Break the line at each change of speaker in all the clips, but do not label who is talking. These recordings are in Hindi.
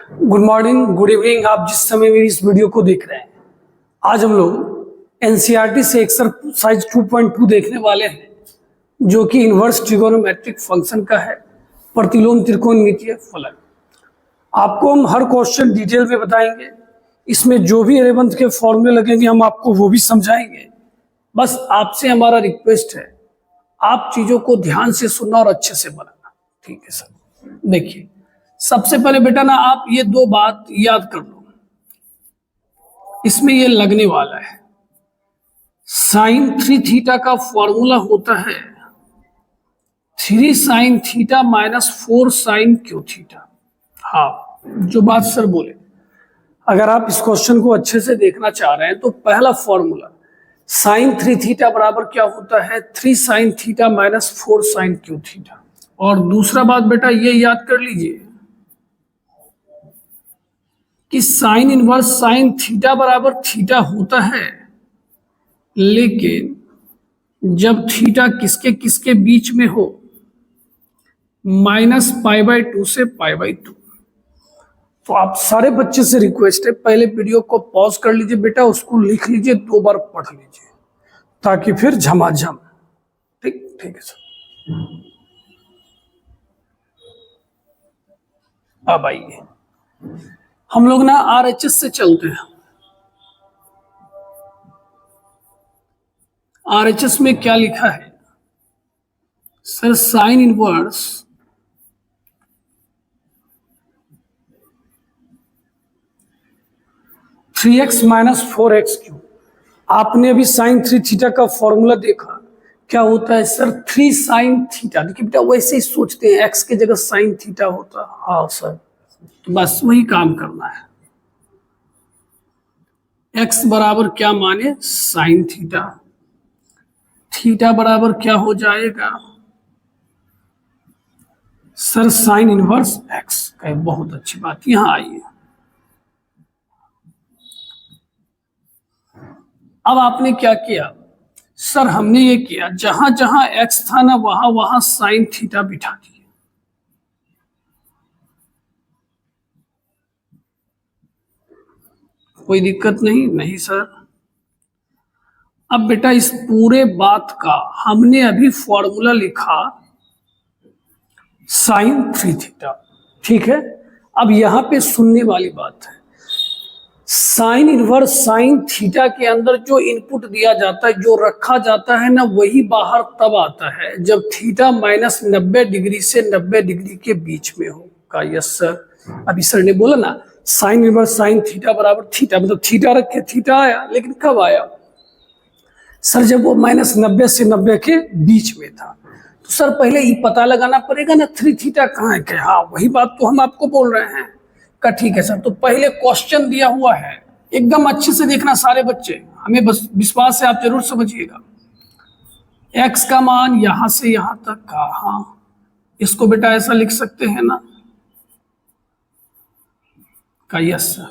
Good morning, good evening. आप जिस समय मेरी इस वीडियो को देख रहे हैं, आज हम लोग एनसीईआरटी से एक्सरसाइज 2.2 देखने वाले हैं, जो कि इनवर्स ट्रिगोनोमेट्रिक फंक्शन का है, प्रतिलोम त्रिकोणमितीय फलन। आपको हम हर क्वेश्चन डिटेल में बताएंगे, इसमें जो भी एलेवेंथ के फॉर्मूले लगेंगे हम आपको वो भी समझाएंगे। बस आपसे हमारा रिक्वेस्ट है, आप चीजों को ध्यान से सुनना और अच्छे से बनाना। ठीक है सर। देखिए, सबसे पहले बेटा ना आप ये दो बात याद कर लो, इसमें ये लगने वाला है। साइन 3 थीटा का फॉर्मूला होता है 3 sine theta minus 4 sine cube theta. हाँ, जो बात सर बोले, अगर आप इस क्वेश्चन को अच्छे से देखना चाह रहे हैं तो पहला फॉर्मूला साइन 3 थीटा बराबर क्या होता है 3 sine theta minus 4 sine cube theta. और दूसरा बात बेटा ये याद कर लीजिए कि साइन इनवर्स साइन थीटा बराबर थीटा होता है, लेकिन जब थीटा किसके किसके बीच में हो, -π/2 से π/2। तो आप सारे बच्चे से रिक्वेस्ट है, पहले वीडियो को पॉज कर लीजिए बेटा, उसको लिख लीजिए, 2 बार पढ़ लीजिए, ताकि फिर झमाझम। ठीक है सर। अब आइए, हम लोग ना आरएचएस से चलते हैं। आरएचएस में क्या लिखा है sir? Sine inverse three x minus 4x cube. आपने अभी साइन 3 थीटा का फॉर्मूला देखा, क्या होता है सर? 3 sine theta. देखिए बेटा, वैसे ही सोचते हैं, एक्स की जगह साइन थीटा होता। हाँ सर, तो बस वही काम करना है। x बराबर क्या माने? Sine theta. थीटा बराबर क्या हो जाएगा सर? Sine inverse x। बहुत अच्छी बात। यहां आइए, अब आपने क्या किया सर? हमने ये किया, जहां जहां x था ना, वहां वहां साइन थीटा बिठा दिया। कोई दिक्कत नहीं सर। अब बेटा, इस पूरे बात का हमने अभी फॉर्मूला लिखा साइन 3 थीटा। ठीक है, अब यहां पे सुनने वाली बात है, साइन इनवर्स साइन थीटा के अंदर जो इनपुट दिया जाता है, जो रखा जाता है ना, वही बाहर तब आता है जब थीटा -90 डिग्री से 90 डिग्री के बीच में हो। का यस सर? अभी सर ने बोला ना, साइन इनवर्स साइन थीटा बराबर थीटा, मतलब थीटा रखे, थीटा आया, लेकिन कब आया सर? जब वो -90 से 90 के बीच में था। तो सर पहले ये पता लगाना पड़ेगा ना 3 थीटा कहाँ है। क्या? हाँ, वही बात तो हम आपको बोल रहे हैं। का ठीक है सर। तो पहले क्वेश्चन दिया हुआ है, एकदम अच्छे से देखना सारे बच्चे, हमें बस विश्वास है आप जरूर समझिएगा। x का मान यहां से यहां तक का, हाँ इसको बेटा ऐसा लिख सकते हैं ना, का यस सर।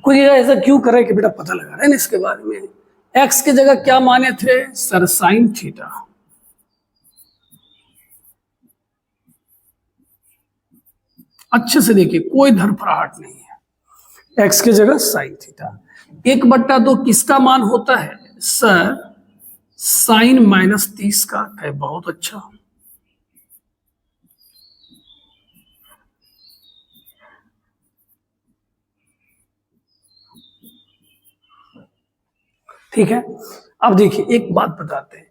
कोई ऐसा क्यों करे कि बेटा पता लगा रहे हैं इसके बारे में। x की जगह क्या माने थे सर? Sine theta. अच्छे से देखिए, कोई धड़फड़ाहट नहीं है। x की जगह साइन थीटा। 1/2 किसका मान होता है सर? साइन -30 का। है बहुत अच्छा। ठीक है, अब देखिए एक बात बताते हैं,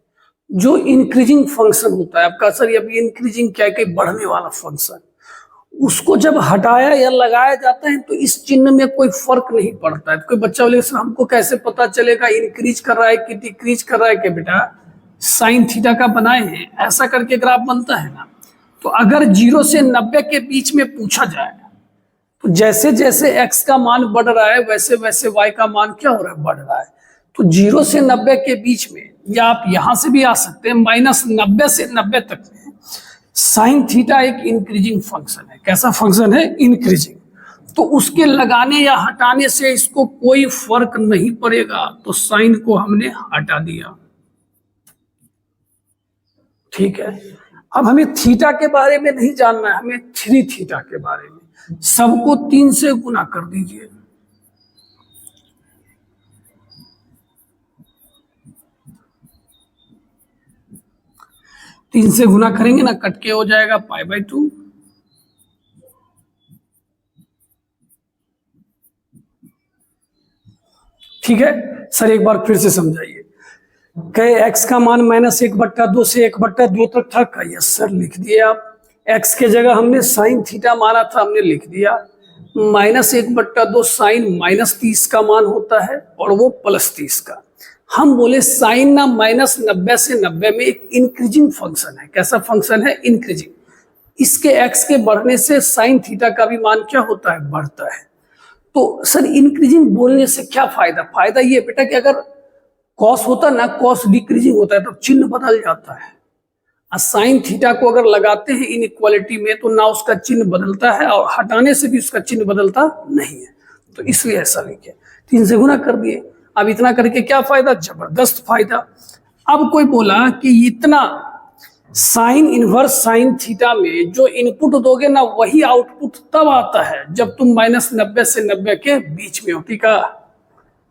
जो इंक्रीजिंग फंक्शन होता है आपका सर, ये इंक्रीजिंग क्या है, बढ़ने वाला फंक्शन, उसको जब हटाया या लगाया जाता है तो इस चिन्ह में कोई फर्क नहीं पड़ता है। कोई बच्चा बोले सर हमको कैसे पता चलेगा इंक्रीज कर रहा है कि डिक्रीज कर रहा है? कि बेटा साइन थीटा का बनाए हैं, ऐसा करके ग्राफ बनता है ना। तो अगर 0 से 90 के बीच में पूछा जाए, तो जैसे जैसे x का मान बढ़ रहा है, वैसे वैसे y का मान क्या हो रहा है? बढ़ रहा है। तो 0 से 90 के बीच में, या आप यहां से भी आ सकते हैं, -90 से 90 तक में साइन थीटा एक इंक्रीजिंग फंक्शन है। कैसा फंक्शन है? इंक्रीजिंग। तो उसके लगाने या हटाने से इसको कोई फर्क नहीं पड़ेगा, तो साइन को हमने हटा दिया। ठीक है, अब हमें थीटा के बारे में नहीं जानना है, हमें 3 थीटा के बारे में। सबको 3 से गुना कर दीजिए। तीन से गुना करेंगे ना, कट के हो जाएगा π/2। ठीक है सर, एक बार फिर से समझाइए। कहे x का मान -1/2 से 1/2 तक था का? यस सर, लिख दिए आप। x के जगह हमने साइन थीटा माना था, हमने लिख दिया। -1/2 साइन -30 का मान होता है और वो +30 का। हम बोले साइन ना -90 से 90 में एक इंक्रीजिंग फंक्शन है। कैसा फंक्शन है? इंक्रीजिंग। इसके x के बढ़ने से साइन थीटा का भी मान क्या होता है? बढ़ता है। तो सर इंक्रीजिंग बोलने से क्या फायदा? फायदा ये बेटा कि अगर कॉस होता ना, कॉस डिक्रीजिंग होता है, तब चिन्ह बदल जाता है। साइन थीटा को अगर लगाते हैं इनइक्वालिटी में तो ना उसका चिन्ह बदलता है और हटाने से भी उसका चिन्ह बदलता नहीं है। तो इसलिए ऐसा लिखे, 3 से गुना कर दिए। अब इतना करके क्या फायदा? जबरदस्त फायदा। अब कोई बोला कि इतना साइन इनवर्स साइन थीटा में जो इनपुट दोगे ना, वही आउटपुट तब आता है जब तुम -90 से 90 के बीच में हो। ठीक है,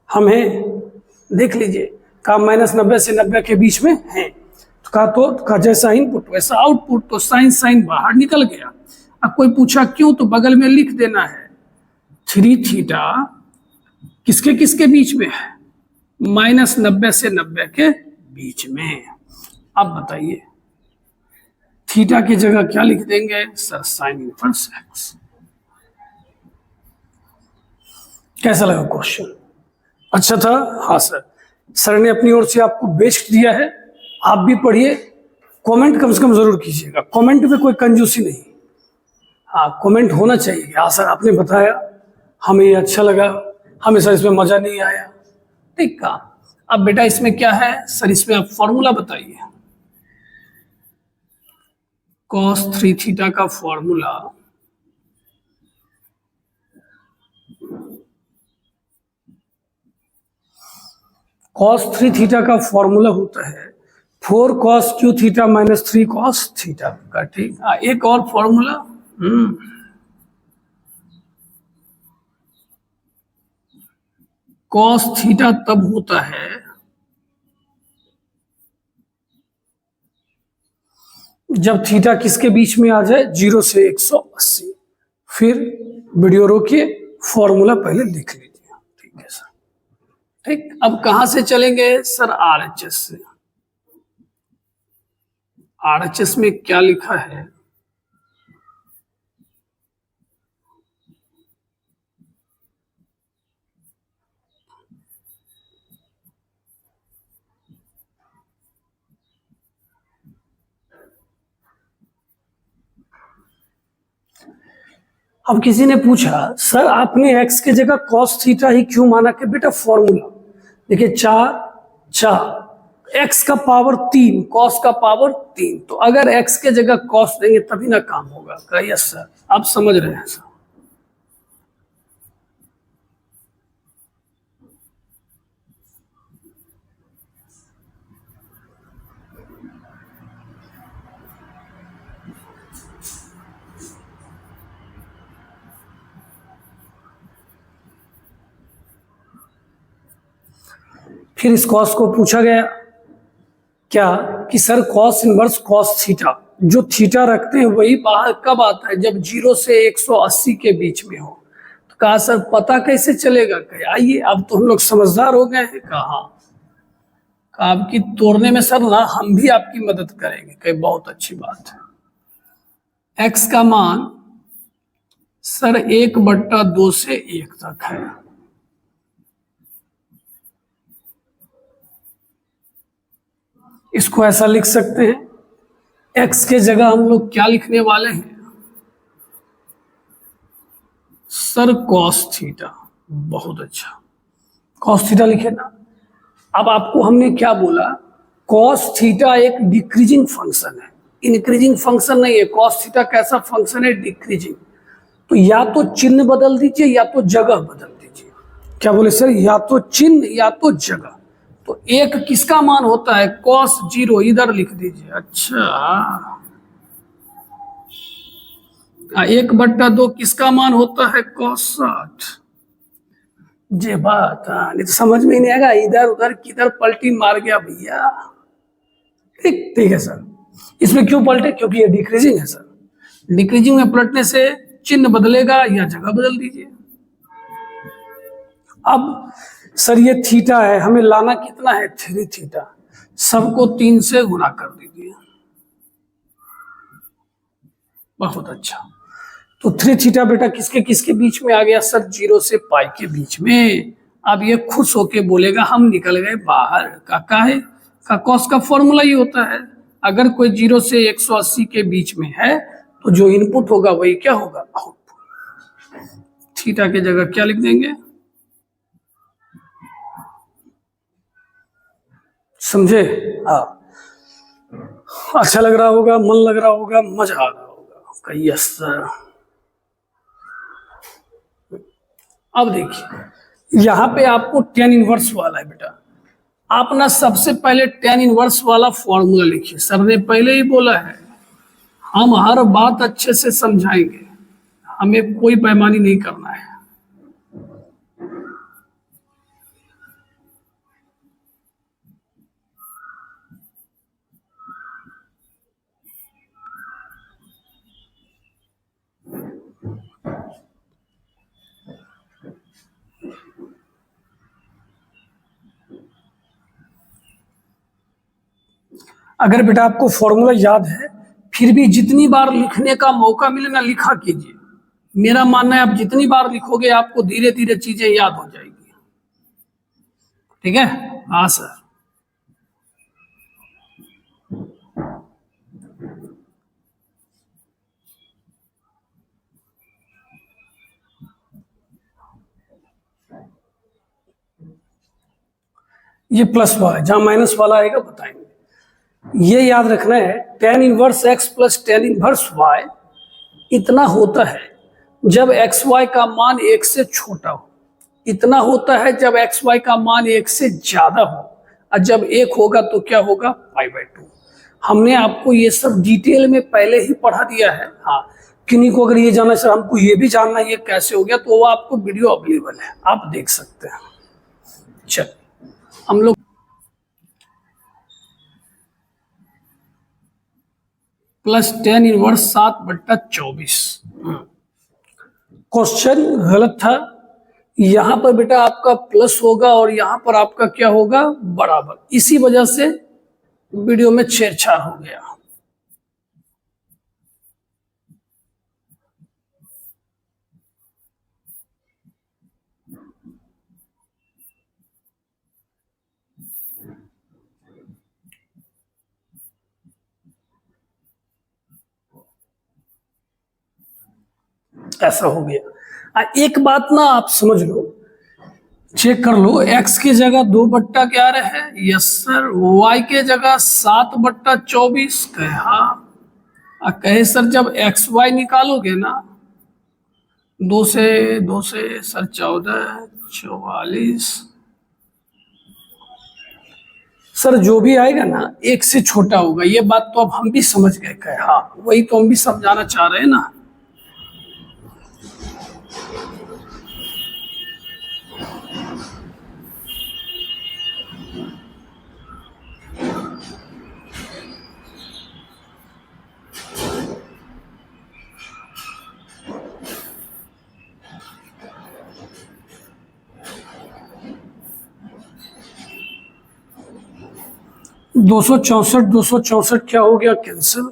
हमें देख लीजिए, कहा -90 से 90 के बीच में है, तो कहा जैसा इनपुट वैसा आउटपुट। तो साइन साइन बाहर निकल गया। अब कोई पूछा क्यों, तो बगल में लिख देना है 3 थीटा किसके किसके बीच में है? -90 से 90 के बीच में। अब बताइए थीटा की जगह क्या लिख देंगे? Sir sine inverse x। कैसा लगा क्वेश्चन? अच्छा था? हाँ सर, सर ने अपनी ओर से आपको बेस्ट दिया है, आप भी पढ़िए। कमेंट कम से कम जरूर कीजिएगा, कमेंट में कोई कंजूसी नहीं। हाँ, कमेंट होना चाहिए। हाँ सर आपने बताया, हमें ये अच्छा लगा, हमें सर इसमें मजा नहीं आया। ठीक है, अब बेटा इसमें क्या है? सर इसमें आप फॉर्मूला बताइए। cos 3 थीटा का फॉर्मूला cos 3 थीटा का फॉर्मूला होता है 4 cos q theta -3 cos theta का। ठीक, एक और फॉर्मूला cos थीटा तब होता है जब थीटा किसके बीच में आ जाए? 0 से 180। फिर वीडियो रोकिए, फॉर्मूला पहले लिख लीजिए। ठीक है सर। ठीक, अब कहां से चलेंगे? सर RHS से। RHS में क्या लिखा है? अब किसी ने पूछा सर आपने x के जगह cos थीटा ही क्यों माना? कि बेटा फॉर्मूला देखिए, 4 x का पावर 3 cos का पावर 3, तो अगर x के जगह cos देंगे तभी ना काम होगा। कहा यस सर, आप समझ रहे हैं सर। फिर इस कॉस को पूछा गया क्या कि sir cos inverse cos theta, जो थीटा रखते हैं वही बाहर कब आता है? जब 0 से 180 के बीच में हो। तो कहा सर पता कैसे चलेगा? कहे आइए, अब तो हम लोग समझदार हो गए हैं। कहा आपकी तोड़ने में सर ना हम भी आपकी मदद करेंगे। कहे बहुत अच्छी बात है। एक्स का मान सर 1/2 से 1 तक है। इसको ऐसा लिख सकते हैं, x के जगह हम लोग क्या लिखने वाले हैं? Sir cos theta. बहुत अच्छा, cos थीटा लिखे ना। अब आपको हमने क्या बोला? cos थीटा एक डिक्रीजिंग फंक्शन है, इंक्रीजिंग फंक्शन नहीं है। cos थीटा कैसा फंक्शन है? डिक्रीजिंग। तो या तो चिन्ह बदल दीजिए या तो जगह बदल दीजिए। क्या बोले सर? या तो चिन्ह या तो जगह। तो एक किसका मान होता है? cos 0, इधर लिख दीजिए। अच्छा, 1/2 किसका मान होता है? cos 60। ये बात, हाँ, नहीं तो समझ में ही नहीं आएगा, इधर उधर किधर पलटी मार गया भैया। ठीक ठीक है सर। इसमें क्यों पलटे? क्योंकि ये डिक्रीजिंग है सर। डिक्रीजिंग में पलटने से चिन्ह बदलेगा या जगह बदल दीजिए। अब सर ये थीटा है, हमें लाना कितना है? 3 थीटा। सबको 3 से गुना कर दीजिए। बहुत अच्छा। तो 3 थीटा बेटा किसके किसके बीच में आ गया सर? 0 से पाई के बीच में। अब ये खुश होके बोलेगा हम निकल गए बाहर। का है का कॉस का फॉर्मूला ही होता है, अगर कोई 0 से 180 के बीच में है तो जो इनपुट होगा वही क्या होगा? आउटपुट। थीटा की जगह क्या लिख देंगे? समझे? हाँ, अच्छा लग रहा होगा, मन लग रहा होगा, मजा आ रहा होगा। Yes sir. अब देखिए यहां पे आपको tan इनवर्स वाला है बेटा। आप ना सबसे पहले tan इनवर्स वाला फॉर्मूला लिखिए। सर ने पहले ही बोला है हम हर बात अच्छे से समझाएंगे, हमें कोई बेईमानी नहीं करना है। अगर बेटा आपको फॉर्मूला याद है फिर भी जितनी बार लिखने का मौका मिले ना लिखा कीजिए। मेरा मानना है आप जितनी बार लिखोगे आपको धीरे धीरे चीजें याद हो जाएगी। ठीक है? हाँ सर। ये प्लस वाला है, जहां माइनस वाला आएगा बताएंगे। ये याद रखना है tan inverse x plus tan inverse y इतना होता है जब एक्स वाई का मान 1 से छोटा हो। इतना होता है जब एक्स वाई का मान 1 से ज्यादा हो, और जब 1 होगा तो क्या होगा? π/2। हमने आपको ये सब डिटेल में पहले ही पढ़ा दिया है। हाँ, किन्हीं को अगर ये जानना सर हमको ये भी जानना ये कैसे हो गया, तो वो आपको वीडियो अवेलेबल है, आप देख सकते हैं। चल हम लोग प्लस tan इनवर्स 7/24। क्वेश्चन गलत था। यहां पर बेटा आपका प्लस होगा और यहां पर आपका क्या होगा? बराबर। इसी वजह से वीडियो में छेड़छाड़ हो गया। ऐसा हो गया। एक बात ना आप समझ लो, चेक कर लो, x की जगह 2/11 है। Yes sir. y के जगह 7/24 कहा। कहे सर जब एक्स वाई निकालोगे ना 2 से सर 14 44 सर जो भी आएगा ना 1 से छोटा होगा। ये बात तो अब हम भी समझ गए। कहे हाँ, वही तो हम भी समझाना चाह रहे हैं ना। 264 क्या हो गया? कैंसिल।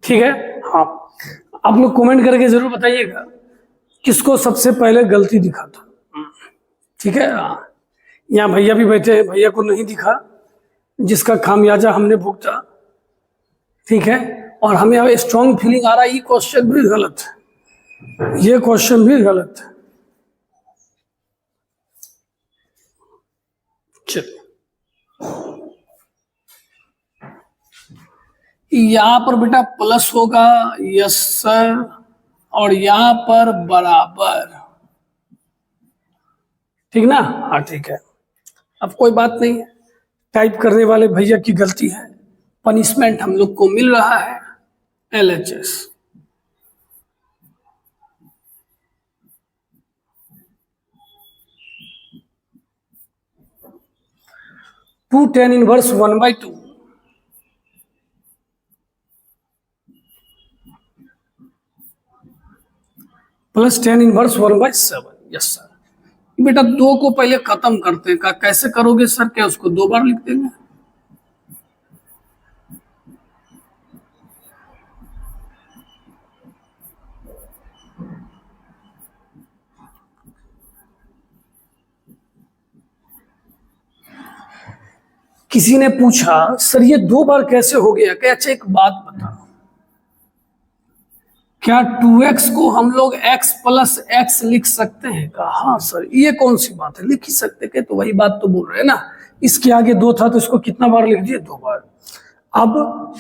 ठीक है। हाँ, आप लोग कमेंट करके जरूर बताइएगा किसको सबसे पहले गलती दिखा था। ठीक है। हाँ, यहाँ भैया भी बैठे हैं, भैया को नहीं दिखा, जिसका खामियाजा हमने भुगता। ठीक है। और हमें अब स्ट्रॉन्ग फीलिंग आ रहा है ये क्वेश्चन भी गलत है, ये क्वेश्चन भी गलत है। चलिए यहां पर बेटा प्लस होगा, यस सर, और यहां पर बराबर, ठीक ना? हाँ ठीक है, अब कोई बात नहीं है, टाइप करने वाले भैया की गलती है, पनिशमेंट हम लोग को मिल रहा है, LHS। 2 tan inverse 1/2 plus tan inverse 1/7। Yes sir. बेटा दो को पहले खत्म करते हैं, का कैसे करोगे सर? क्या उसको दो बार लिख देंगे? किसी ने पूछा सर ये दो बार कैसे हो गया? क्या अच्छा एक बात बताओ, क्या 2x को हम लोग x प्लस एक्स लिख सकते हैं? कहा हाँ सर, ये कौन सी बात है, लिख ही सकते हैं। तो वही बात तो बोल रहे हैं ना, इसके आगे दो था तो इसको कितना बार लिख दिए? दो बार। अब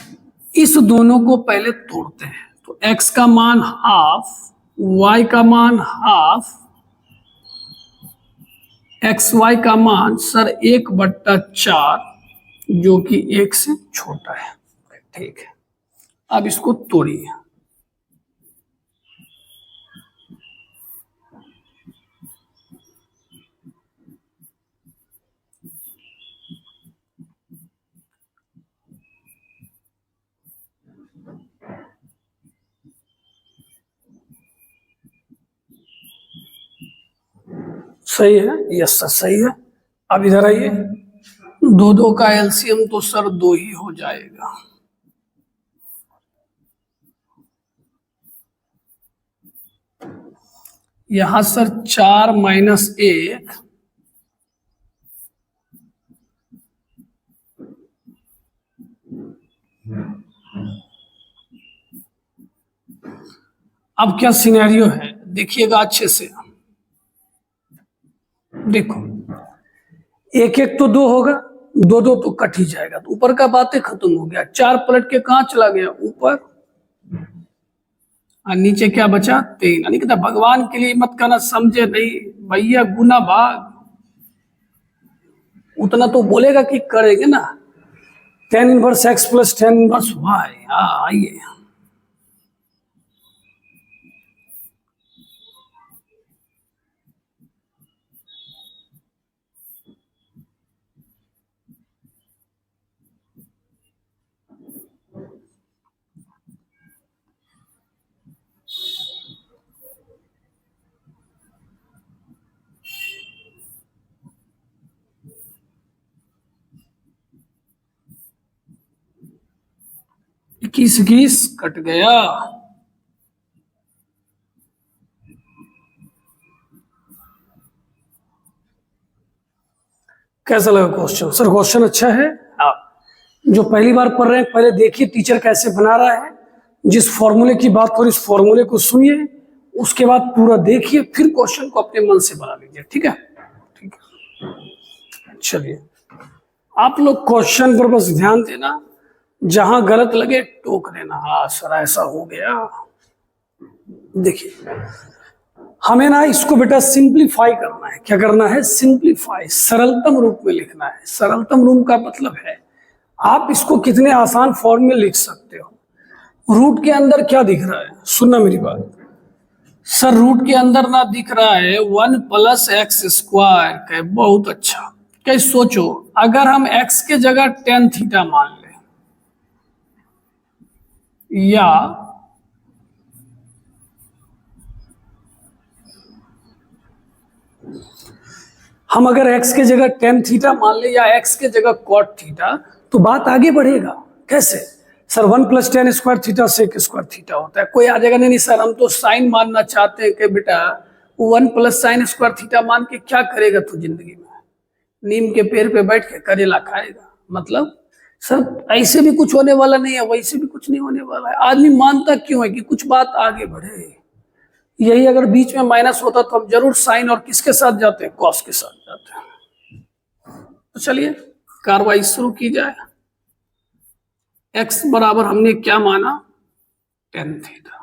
इस दोनों को पहले तोड़ते हैं, तो x का मान हाफ, y का मान हाफ, xy का मान सर 1/4, जो कि 1 से छोटा है। ठीक है, अब इसको तोड़िए। सही है, यस सर सही है। अब इधर आइए, दो दो का एलसीएम तो सर दो ही हो जाएगा। यहां सर 4 माइनस 1, अब क्या सिनेरियो है देखिएगा अच्छे से, देखो एक एक तो दो होगा, दो दो तो कट ही जाएगा, तो ऊपर का बातें खत्म हो गया। 4 पलट के कहां चला गया? ऊपर, और नीचे क्या बचा? 3। यानी कि भगवान के लिए मत करना, समझे नहीं भैया, गुना भाग उतना तो बोलेगा कि करेंगे ना। tan inverse x plus tan inverse y। हाँ आइए, इक्कीस इक्कीस कट गया। कैसा लगा क्वेश्चन? सर क्वेश्चन अच्छा है। आप जो पहली बार पढ़ रहे हैं पहले देखिए टीचर कैसे बना रहा है, जिस फॉर्मूले की बात हो रही इस फॉर्मूले को सुनिए, उसके बाद पूरा देखिए, फिर क्वेश्चन को अपने मन से बना लीजिए। ठीक है, ठीक है, चलिए आप लोग क्वेश्चन पर बस ध्यान देना, जहां गलत लगे टोक देना। हाँ सर ऐसा हो गया। देखिए हमें ना इसको बेटा सिंप्लीफाई करना है। क्या करना है? सिंप्लीफाई, सरलतम रूप में लिखना है। सरलतम रूप का मतलब है आप इसको कितने आसान फॉर्म में लिख सकते हो। रूट के अंदर क्या दिख रहा है? सुनना मेरी बात सर, रूट के अंदर ना दिख रहा है 1 प्लस एक्स स्क्वायर। बहुत अच्छा। क्या सोचो अगर हम x के जगह tan थीटा मान लें, या हम अगर x के जगह tan थीटा मान ले या x के जगह cot थीटा, तो बात आगे बढ़ेगा। कैसे? Sir 1 plus tan square theta sec square theta होता है। कोई आ जाएगा नहीं सर हम तो साइन मानना चाहते हैं। कि बेटा 1 प्लस साइन स्क्वायर थीटा मान के क्या करेगा तू जिंदगी में? नीम के पेड़ पे बैठ के करेला खाएगा। मतलब सर ऐसे भी कुछ होने वाला नहीं है, वैसे भी कुछ नहीं होने वाला है। आदमी मानता क्यों है? कि कुछ बात आगे बढ़े। यही अगर बीच में माइनस होता तो हम जरूर साइन और किसके साथ जाते हैं? कॉस के साथ जाते हैं। तो चलिए कार्रवाई शुरू की जाए। x बराबर हमने क्या माना, टेन थीटा।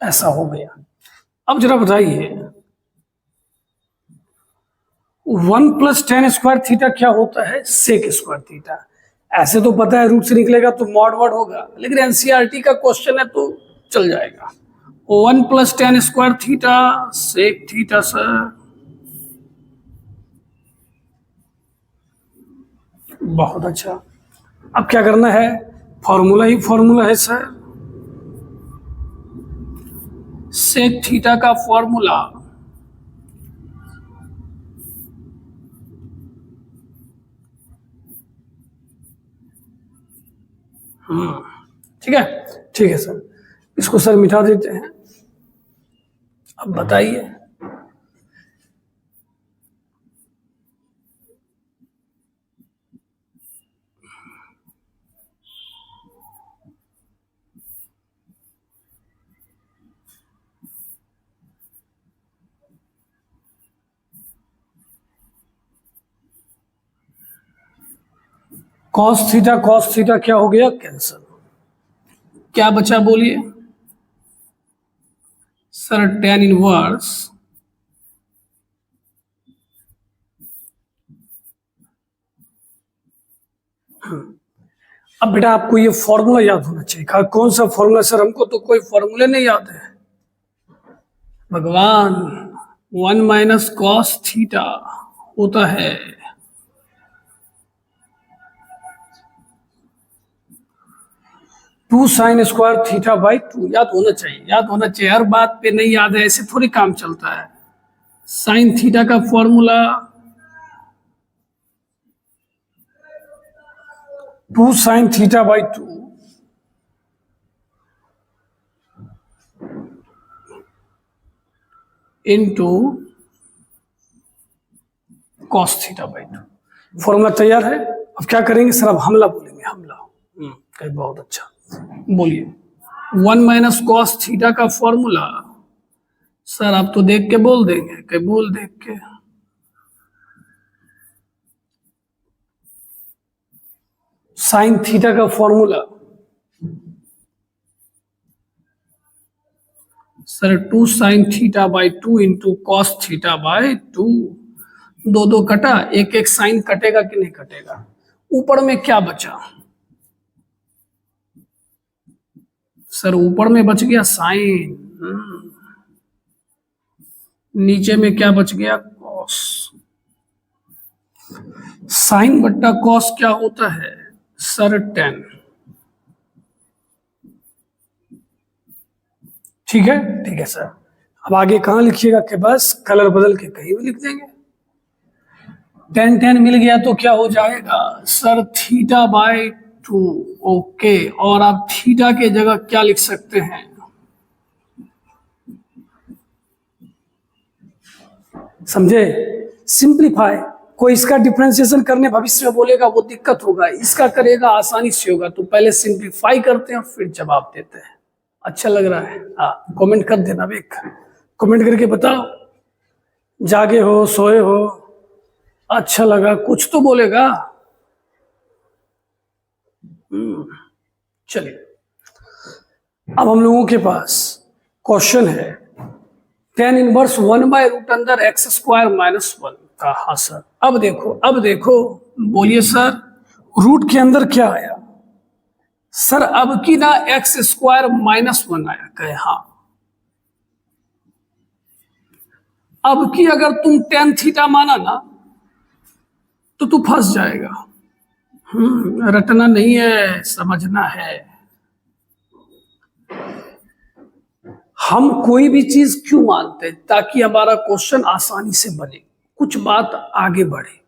ऐसा हो गया। अब जरा बताइए 1+tan² थीटा क्या होता है, sec² थीटा। ऐसे तो पता है रूट से निकलेगा तो मॉड वर्ड होगा, लेकिन एनसीईआरटी का क्वेश्चन है तो चल जाएगा। 1+tan² theta sec theta sir, बहुत अच्छा। अब क्या करना है, फॉर्मूला ही फॉर्मूला है सर। sec थीटा का फॉर्मूला ठीक है, ठीक है सर, इसको सर मिटा देते हैं। अब बताइए cos थीटा क्या हो गया, कैंसिल। क्या बचा बोलिए सर, tan इनवर्स अब बेटा आपको ये फॉर्मूला याद होना चाहिए। कौन सा फॉर्मूला सर, हमको तो कोई फॉर्मूले नहीं याद है भगवान। 1 - cos थीटा होता है 2 sin² थीटा बाई 2। याद होना चाहिए, याद होना चाहिए। हर बात पे नहीं याद है ऐसे थोड़ी काम चलता है। साइन थीटा का formula 2 sin theta by 2 into cos theta by 2। Formula तैयार है। अब क्या करेंगे सर, अब हमला बोलेंगे, हमला। कहीं बहुत अच्छा, बोलिए 1 - cos थीटा का फॉर्मूला। सर आप तो देख के बोल देंगे, कहीं बोल देख के। साइन थीटा का formula sir 2 sin theta by 2 into cos theta by 2। दो दो कटा, एक एक साइन कटेगा कि नहीं कटेगा। ऊपर में क्या बचा सर, ऊपर में बच गया साइन, नीचे में क्या बच गया, कॉस। साइन बट्टा कॉस क्या होता है सर, 10। ठीक है, ठीक है सर। अब आगे कहां लिखिएगा कि बस कलर बदल के कहीं भी लिख देंगे। 10 मिल गया तो क्या हो जाएगा सर, थीटा बाई 2। ओके, और आप थीटा के जगह क्या लिख सकते हैं, समझे, सिंप्लीफाई। कोई इसका डिफरेंशिएशन करने भविष्य में बोलेगा वो दिक्कत होगा, इसका करेगा आसानी से होगा। तो पहले सिंप्लीफाई करते हैं फिर जवाब देते हैं। अच्छा लग रहा है, हाँ कमेंट कर देना, एक कमेंट करके बताओ, जागे हो सोए हो, अच्छा लगा, कुछ तो बोलेगा। चलिए अब हम लोगों के पास क्वेश्चन है tan इनवर्स 1/√x² - 1 का। हाँ सर, अब देखो, अब देखो, बोलिए सर, रूट के अंदर क्या आया सर, अब की ना x² - 1 आया, कहे हाँ। अब की अगर तुम tan थीटा माना ना तो तू फंस जाएगा। रटना नहीं है, समझना है। हम कोई भी चीज क्यों मानते हैं, ताकि हमारा क्वेश्चन आसानी से बने, कुछ बात आगे बढ़े।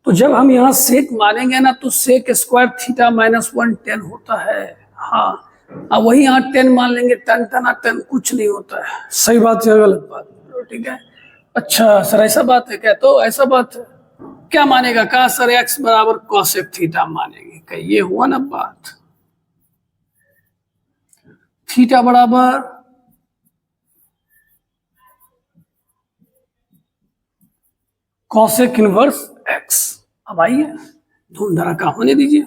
तो जब हम यहाँ सेक मानेंगे ना तो sec² थीटा -1 10 होता है। हाँ, अब वही यहाँ 10 मान लेंगे, 10 10 10 कुछ नहीं होता है। सही बात या गलत बात? ठीक है। अच्छा सर ऐसा बात है क्या? तो ऐसा बात है, क्या मानेगा? कहा सर x बराबर कॉसेक थीटा मानेंगे। क्या ये हुआ ना बात? थीटा बराबर कॉसेक इनवर्स x। अब आइए धूम धड़ाका होने दीजिए।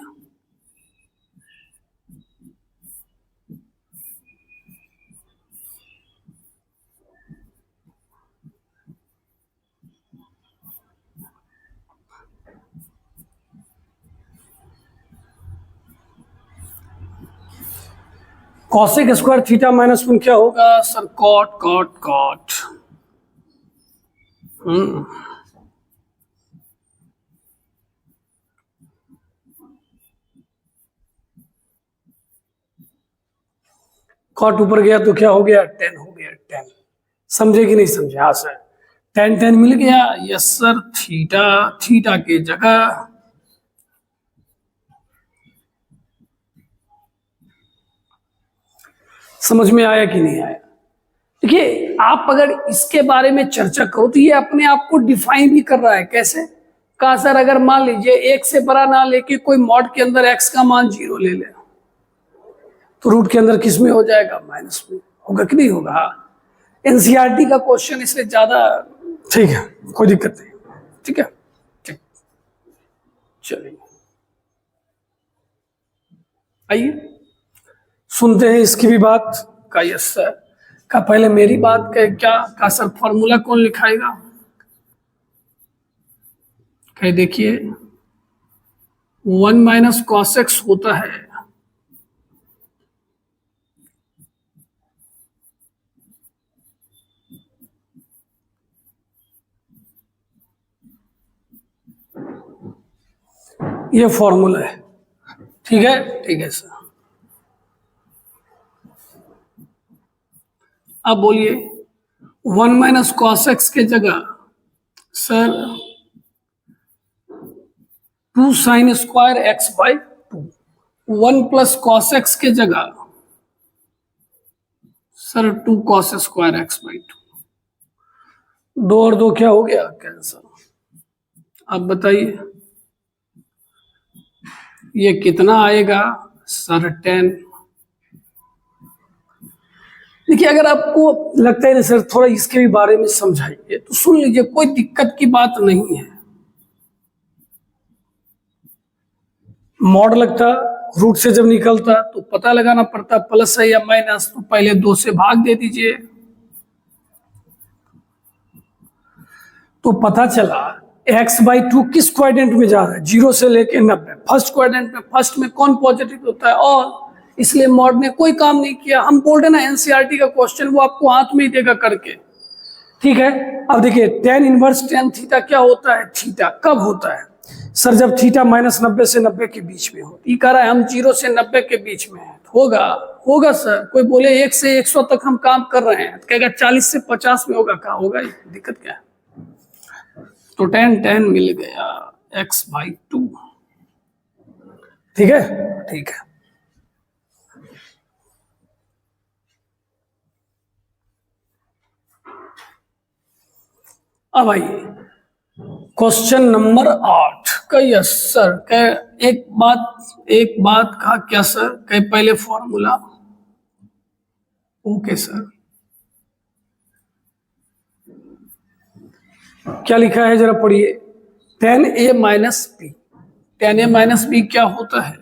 कॉसेक स्क्वायर थीटा माइनस 1 क्या होगा sir? Cot cot cot. Cot ऊपर गया तो क्या हो गया? 10 हो गया। 10 समझे कि नहीं समझे? हाँ सर 10 10 मिल गया। Yes sir. थीटा थीटा के जगह समझ में आया कि नहीं आया? देखिए आप अगर इसके बारे में चर्चा करो तो ये अपने आप को डिफाइन भी कर रहा है। कैसे? कहा सर अगर मान लीजिए एक से बड़ा ना लेके कोई मॉड के अंदर x का मान 0 ले ले तो रूट के अंदर किस में हो जाएगा? माइनस में होगा कि नहीं होगा? एनसीईआरटी का क्वेश्चन इसलिए ज्यादा ठीक है, कोई दिक्कत नहीं। ठीक है, ठीक। चलिए आइए सुनते हैं इसकी भी बात। का यस सर। का पहले मेरी बात का क्या? का सर फॉर्मूला कौन लिखाएगा? कह देखिए 1 माइनस कॉस एक्स होता है ये फॉर्मूला है। ठीक है, ठीक है सर। अब बोलिए 1 माइनस कॉस एक्स के जगह sir 2 sine square x by 2। 1 plus cos x के जगह sir 2 cos square x by 2। 2 और 2 क्या हो गया? कैंसर। अब बताइए ये कितना आएगा सर? 10। देखिए अगर आपको लगता है ना सर थोड़ा इसके भी बारे में समझाइए तो सुन लीजिए, कोई दिक्कत की बात नहीं है। मॉड लगता, रूट से जब निकलता तो पता लगाना पड़ता प्लस है या माइनस, तो पहले 2 से भाग दे दीजिए तो पता चला x बाई 2 किस क्वाड्रेंट में जा रहा है? 0 से लेके 90। फर्स्ट क्वाड्रेंट में, फर्स्ट में कौन पॉजिटिव होता है? और इसलिए मॉड ने कोई काम नहीं किया। हम बोल रहे ना एनसीईआरटी का क्वेश्चन वो आपको हाथ में ही देगा करके। ठीक है, अब देखिए tan इनवर्स tan थीटा क्या होता है? थीटा कब होता है सर? जब थीटा माइनस 90 से 90 के बीच में हो। ये कह रहा है हम 0 से 90 के बीच में है, होगा होगा सर। कोई बोले 1 से 100 तक हम काम कर रहे हैं, कहेगा 40 से 50 में होगा। कहा होगा? दिक्कत क्या है? तो tan tan मिल गया x बाई 2। ठीक है, ठीक है। अब आइए क्वेश्चन नंबर 8 का। Yes sir. कह एक बात का क्या सर? कह पहले फॉर्मूला। Okay sir. क्या लिखा है जरा पढ़िए। tan a minus B. tan a minus B क्या होता है?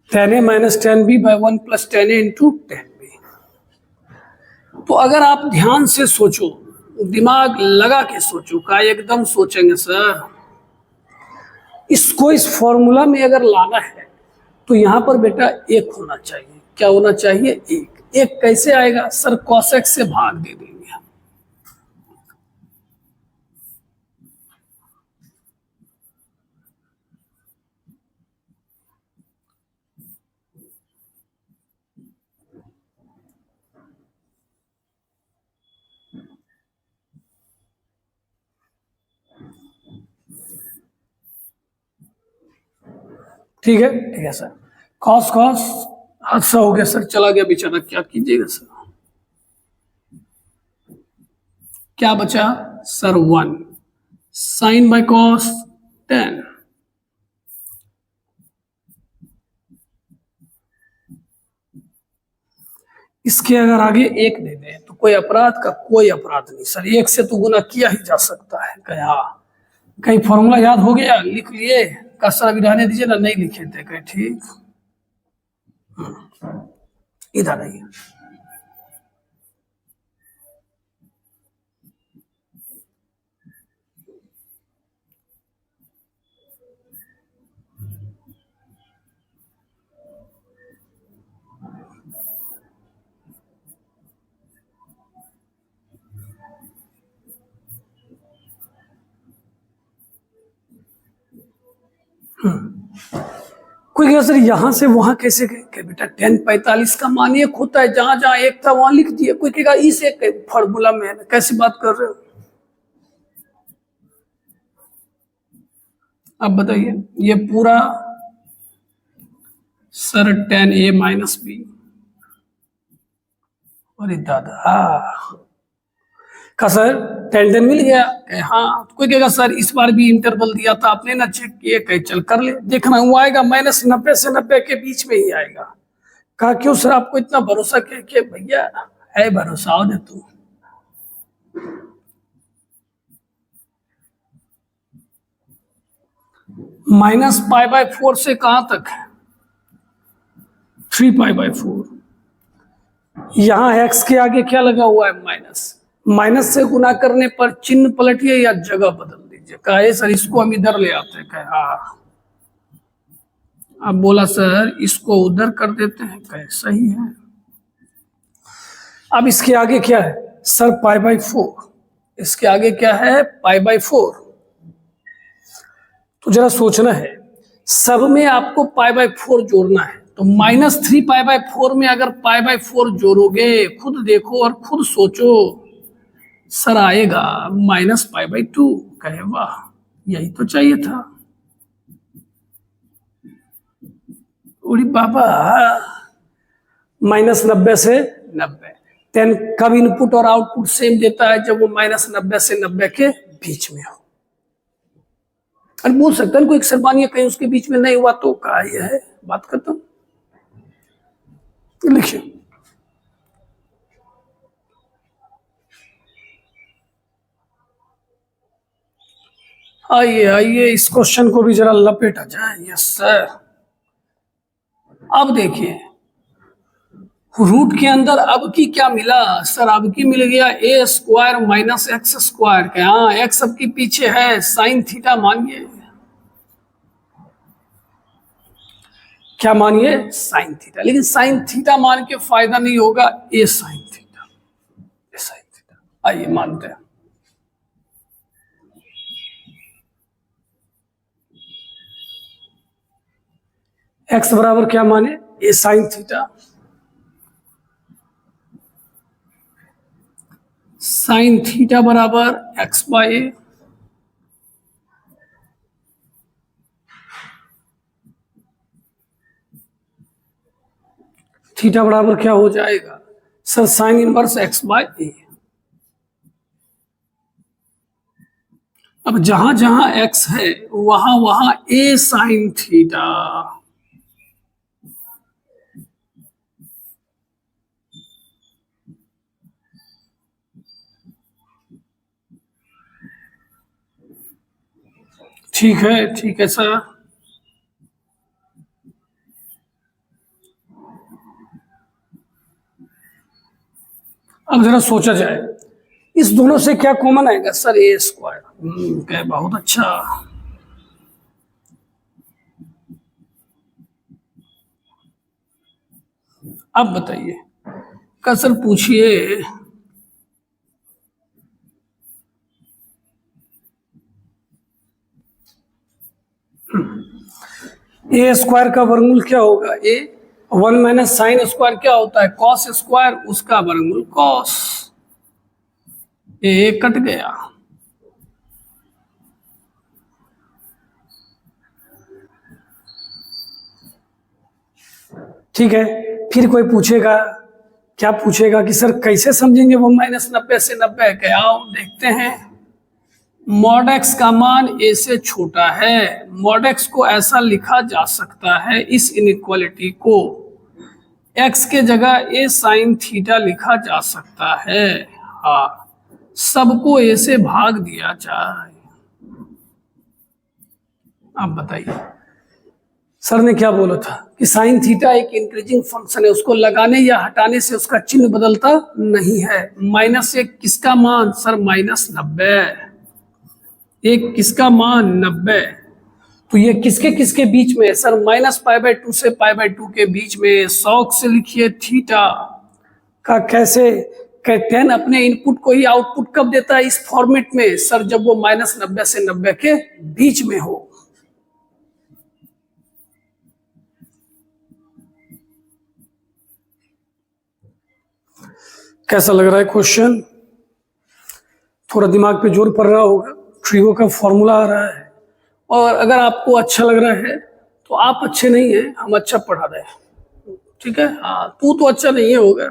tan a minus tan b by 1 plus tan a into tan b। तो अगर आप ध्यान से सोचो, दिमाग लगा के सोचो, का एकदम सोचेंगे सर इसको इस फॉर्मूला में अगर लाना है तो यहां पर बेटा 1 होना चाहिए। क्या होना चाहिए? 1। 1 कैसे आएगा सर? cos x से भाग दे देंगे। ठीक है, ठीक है सर। कॉस कॉस हादसा हो गया सर, चला गया बेचारा, क्या कीजिएगा सर। क्या बचा सर 1, साइन बाय कॉस 10। इसके अगर आगे 1 दे दें तो कोई अपराध का कोई अपराध नहीं सर, 1 से तो गुना किया ही जा सकता है। कहा कहीं फॉर्मूला याद हो गया, लिख लिए का सर, अभी रहने दीजिए ना, नहीं लिखे थे कहीं। ठीक, इधर नहीं। कोई कहेगा सर यहां से वहां कैसे गए? कि बेटा 1045 का मान 1 होता है, जहां जहां 1 था वहां लिख दिया। कोई कहेगा इस एक फॉर्मूला में है, कैसी बात कर रहे हो? अब बताइए, ये पूरा sir tan a minus B, अरे दादा का सर tan मिल गया? हाँ। तो कोई कहेगा सर इस बार भी इंटरवल दिया था आपने ना, चेक किए? कहे चल कर ले, देखना वो आएगा -90 से 90 के बीच में ही आएगा। कहा क्यों सर आपको इतना भरोसा? कि भैया है भरोसा, आओ दे तू। -π/4 से कहां तक है? 3π/4। यहां x के आगे क्या लगा हुआ है? माइनस। माइनस से गुना करने पर चिन्ह पलटिए या जगह बदल दीजिए। कहे सर इसको हम इधर ले आते हैं। कहे हाँ। अब बोला सर इसको उधर कर देते हैं। कहे सही है। अब इसके आगे क्या है सर? π/4। इसके आगे क्या है? π/4। तो जरा सोचना है, सब में आपको π/4 जोड़ना है, तो -3π/4 में अगर π/4 जोड़ोगे, खुद देखो और खुद सोचो, सर आएगा -π/2। कहे वाह, यही तो चाहिए था। उड़ी बाबा, -90 से 90। 10 कब इनपुट और आउटपुट सेम देता है? जब वो -90 से 90 के बीच में हो। और बोल सकता है कोई सर मानिए कहीं उसके बीच में नहीं हुआ तो कहा यह है, बात करता हूं। लिखिए, आइए आइए इस क्वेश्चन को भी जरा लपेटा जाए। Yes sir. अब देखिए, रूट के अंदर अब की क्या मिला सर? अब की मिल गया a² - x²। के हाँ, x अब की पीछे है, साइन थीटा मानिए। क्या मानिए? Sine theta. लेकिन साइन थीटा मान के फायदा नहीं होगा, ए साइन थीटा। ए साइन थीटा आइए मानते हैं। x बराबर क्या माने? ए साइन थीटा। साइन थीटा बराबर x/a। थीटा बराबर क्या हो जाएगा सर? Sine inverse x/a। अब जहां जहां x है वहां वहां a साइन थीटा। ठीक है सर। अब जरा सोचा जाए, इस दोनों से क्या कॉमन आएगा सर? a²। क्या बहुत अच्छा। अब बताइए का सर पूछिए, a² का वर्गमूल क्या होगा? a 1 - साइन स्क्वायर क्या होता है? कॉस स्क्वायर, उसका वर्गमूल कॉस। ए कट गया। ठीक है, फिर कोई पूछेगा, क्या पूछेगा कि सर कैसे समझेंगे वो -90 से 90 है? आओ देखते हैं। मॉड एक्स का मान a से छोटा है। मॉड एक्स को ऐसा लिखा जा सकता है, इस इनइक्वालिटी को x के जगह a साइन थीटा लिखा जा सकता है। हाँ, सबको a से भाग दिया जाए। अब बताइए, सर ने क्या बोला था कि साइन थीटा एक इंक्रीजिंग फंक्शन है, उसको लगाने या हटाने से उसका चिन्ह बदलता नहीं है। -1 किसका मान? सर -90। एक किसका मान? 90। तो ये किसके किसके बीच में है? सर -π/2 से π/2 के बीच में। शौक से लिखिए थीटा का कैसे tan अपने इनपुट को ही आउटपुट कब देता है इस फॉर्मेट में? सर जब वो -90 से 90 के बीच में हो। कैसा लग रहा है क्वेश्चन? थोड़ा दिमाग पे जोर पड़ रहा होगा। ट्रिगो का फॉर्मूला आ रहा है, और अगर आपको अच्छा लग रहा है तो आप अच्छे नहीं है, हम अच्छा पढ़ा रहे हैं, ठीक है। हाँ, तू तो अच्छा नहीं है होगा।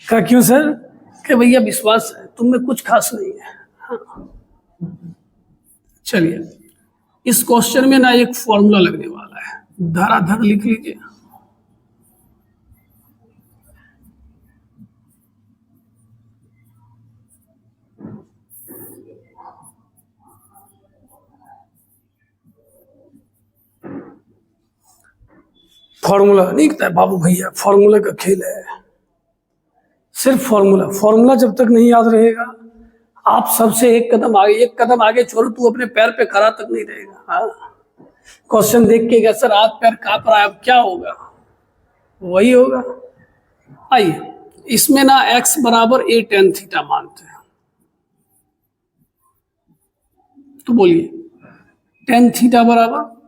क्या? क्यों सर? कि भैया विश्वास है तुम में कुछ खास नहीं है। हाँ। चलिए, इस क्वेश्चन में ना एक फॉर्मूला लगने वाला है, धराधर लिख लीजिए। फॉर्मूला नहीं कहता है बाबू भैया, फॉर्मूला का खेल है। सिर्फ फॉर्मूला, फॉर्मूला जब तक नहीं याद रहेगा आप सबसे एक कदम आगे छोड़ो, तू अपने पैर पे खड़ा तक नहीं रहेगा। हाँ, क्वेश्चन देख के क्या सर हाथ पैर कांप रहा है, अब क्या होगा? वही होगा। आइए, इसमें ना x बराबर a tan थीटा मानते हैं, तो बोलिए tan थीटा बराबर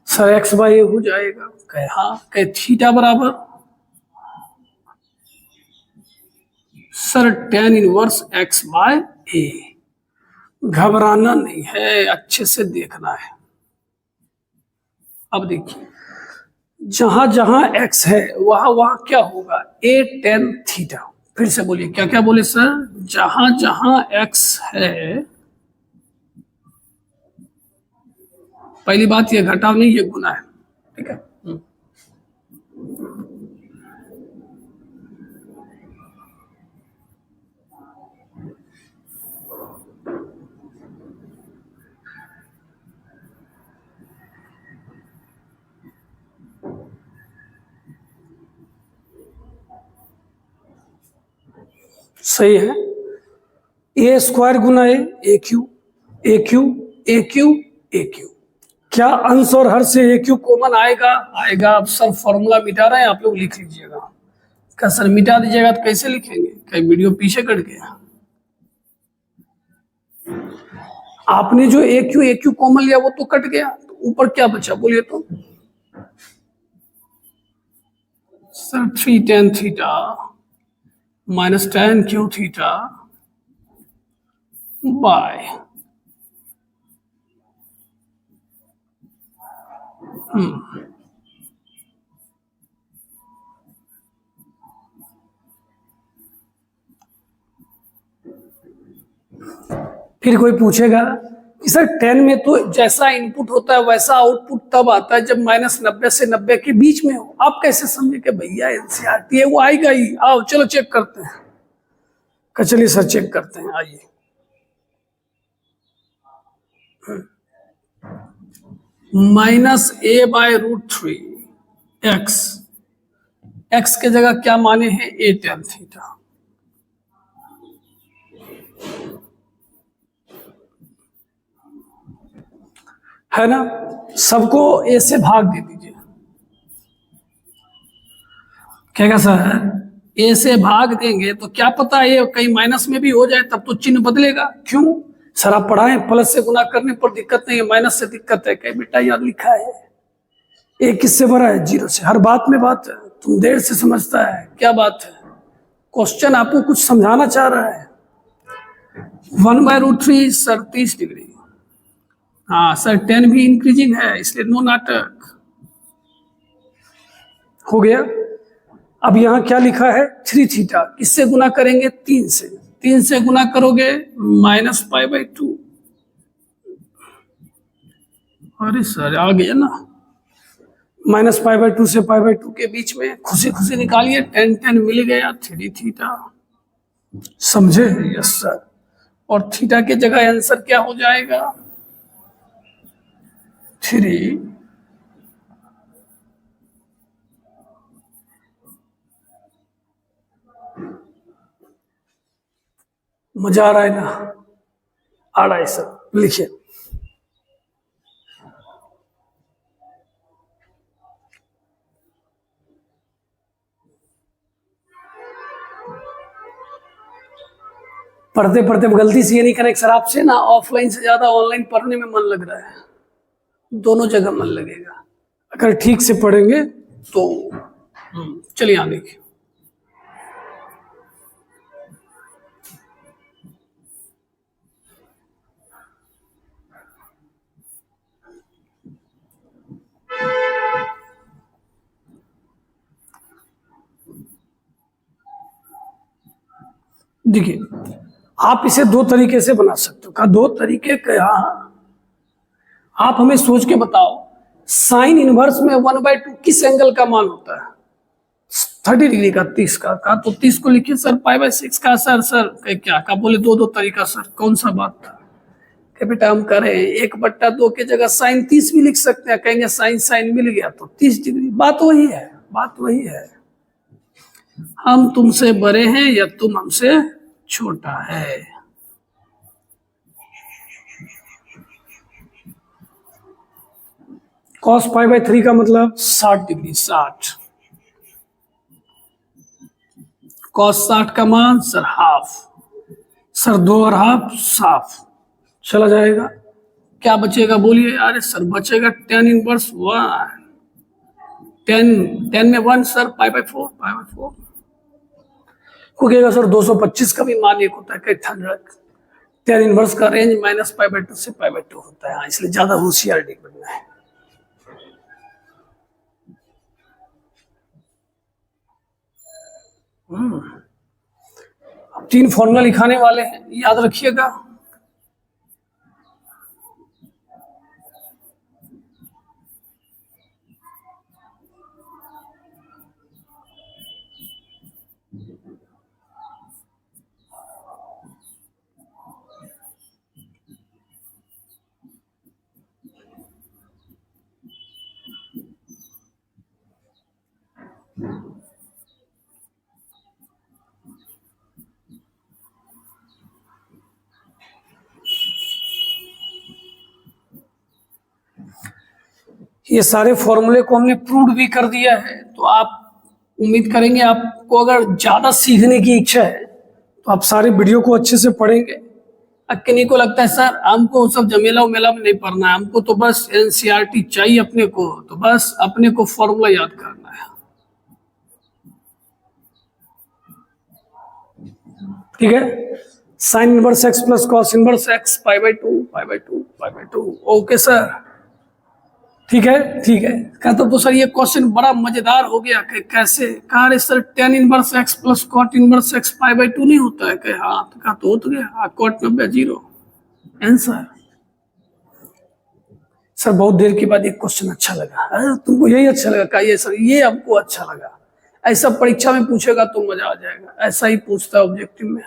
सर x/a हो जाएगा। कहे हाँ, कहे थीटा बराबर सर tan इनवर्स x/a। घबराना नहीं है, अच्छे से देखना है। अब देखिए, जहां जहां x है वहां वहां क्या होगा? a tan theta. फिर से बोलिए, क्या क्या बोले सर? जहां जहां x है, पहली बात ये घटाव नहीं, ये गुना है, ठीक है। सही है। ए स्क्वायर गुना ए क्यू, ए क्यू, ए क्यू, ए क्यू। क्या अंश और हर से ए क्यू कॉमन आएगा? आएगा। अब सर फॉर्मूला मिटा रहे हैं, आप लोग लिख लीजिएगा। क्या सर मिटा दीजिएगा तो कैसे लिखेंगे? क्या वीडियो पीछे कट गया? आपने जो ए क्यू कॉमन लिया वो तो कट गया, तो ऊपर क्या बचा बोलिए तो? Sir 3 tan theta minus tan Q theta by फिर कोई पूछेगा कि सर 10 में तो जैसा इनपुट होता है वैसा आउटपुट तब आता है जब -90 से 90 के बीच में हो। आप कैसे समझे कि भैया एनसीईआरटी है, वो आएगा ही। आओ चलो चेक करते हैं। चलिए सर चेक करते हैं, आइए। -a/√3 x के जगह क्या माने हैं? a tan theta. है ना? सबको a से भाग दे दीजिए। क्या सर? a से भाग देंगे तो क्या पता ये कहीं माइनस में भी हो जाए, तब तो चिन्ह बदलेगा। क्यों? सर आप पढ़ाएं, प्लस से गुना करने पर दिक्कत नहीं है, माइनस से दिक्कत है। क्या बेटा यार लिखा है a किससे भरा है? 0 से। हर बात में बात है, तुम देर से समझता है। क्या बात है? क्वेश्चन आपको कुछ समझाना चाह रहा है। 1/√3 सर 30 डिग्री, हाँ सर, 10 भी इंक्रीजिंग है, इसलिए नो नाटक। हो गया। अब यहां क्या लिखा है, 3 थीटा किससे गुना करेंगे, 3 से। 3 से गुना करोगे -π/2। अरे सर आ गया ना, -π/2 से π/2 के बीच में खुशी खुशी निकालिए, 10 मिल गया, 3 थीटा। समझे? Yes sir. और थीटा के जगह आंसर क्या हो जाएगा, 3। मजा आ रहा है ना? आ रहा है सर, लिखिए। पढ़ते पढ़ते गलती से ये नहीं करें सर, आपसे ना ऑफलाइन से ज्यादा ऑनलाइन पढ़ने में मन लग रहा है, दोनों जगह मन लगेगा अगर ठीक से पढ़ेंगे तो। चलिए आगे देखिए। देखिए, आप इसे दो तरीके से बना सकते हो। का दो तरीके क्या, आप हमें सोच के बताओ, साइन इनवर्स में 1/2 किस एंगल का मान होता है, 30 डिग्री का, 30 का तो 30 को लिखिए सर, π/6 का। सर क्या का बोले, दो तरीका सर, कौन सा बात था कि बेटा हम करें 1/2 के जगह साइन 30 भी लिख सकते हैं, कहेंगे साइन साइन मिल गया तो 30 डिग्री। बात वही है, बात वही है। हम तुमसे बड़े हैं या तुम हमसे छोटा है। cos π/3 का मतलब 60 डिग्री, 60। cos 60 का मान सर हाफ, सर 2 और हाफ साफ चला जाएगा। क्या बचेगा बोलिए? अरे सर बचेगा tan इनवर्स 1। 10 में 1 सर, π/4, π/4 को कहेगा सर। 225 का भी मान एक होता है, 800। tan इनवर्स का रेंज -π/2 से π/2 होता है। हाँ, इसलिए ज्यादा होशियार बनना है। अब 3 फॉर्मूला लिखाने वाले हैं, याद रखिएगा। ये सारे फॉर्मूले को हमने प्रूव भी कर दिया है, तो आप उम्मीद करेंगे, आपको अगर ज्यादा सीखने की इच्छा है तो आप सारे वीडियो को अच्छे से पढ़ेंगे। किन्हीं को लगता है सर हमको सब जमेला उमेला में नहीं पढ़ना है, हमको तो बस एनसीईआरटी चाहिए अपने को, तो बस अपने को फॉर्मूला याद करना है। ठीक है, sine inverse X plus cos inverse X π/2 okay sir. ठीक है, ठीक है। कहता तो सर ये क्वेश्चन बड़ा मजेदार हो गया कि कैसे, कहा रे sir tan inverse X plus cot inverse X π/2 नहीं होता है? कहे हाँ, तो कहा तो हो गया, कॉट 90 0 आंसर। सर बहुत देर के बाद एक क्वेश्चन अच्छा लगा। अरे तुमको यही अच्छा लगा? कहिए सर ये हमको अच्छा लगा। ऐसा परीक्षा में पूछेगा तो मजा आ जाएगा, ऐसा ही पूछता है ऑब्जेक्टिव में।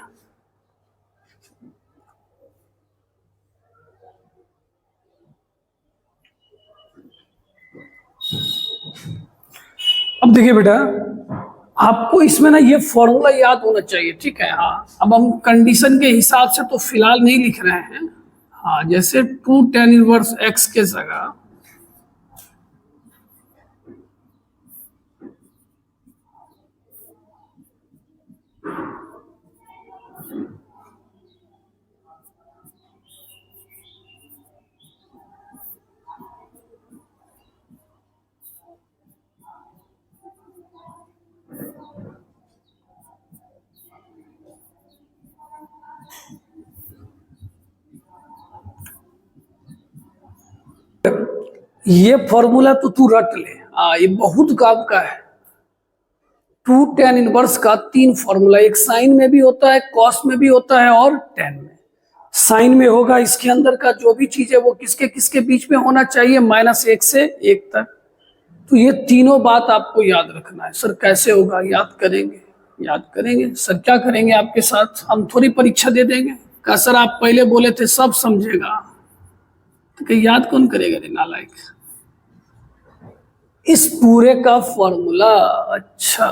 अब देखिए बेटा, आपको इसमें ना ये फॉर्मूला याद होना चाहिए, ठीक है। हाँ, अब हम कंडीशन के हिसाब से तो फिलहाल नहीं लिख रहे हैं। हाँ, जैसे 2 tan इनवर्स x के जगह ये फॉर्मूला तो तू रट ले, ये बहुत काम का है। 2 tan इनवर्स का 3 फॉर्मूला, एक साइन में भी होता है, कॉस में भी होता है और tan में। साइन में होगा इसके अंदर का जो भी चीज है वो किसके किसके बीच में होना चाहिए, -1 से 1 तक। तो ये तीनों बात आपको याद रखना है। सर कैसे होगा, याद करेंगे सर। क्या करेंगे आपके साथ, हम थोड़ी परीक्षा दे देंगे। कहा सर आप पहले बोले थे सब समझेगा, तो कहीं याद कौन करेगा रे नालायक। इस पूरे का फॉर्मूला, अच्छा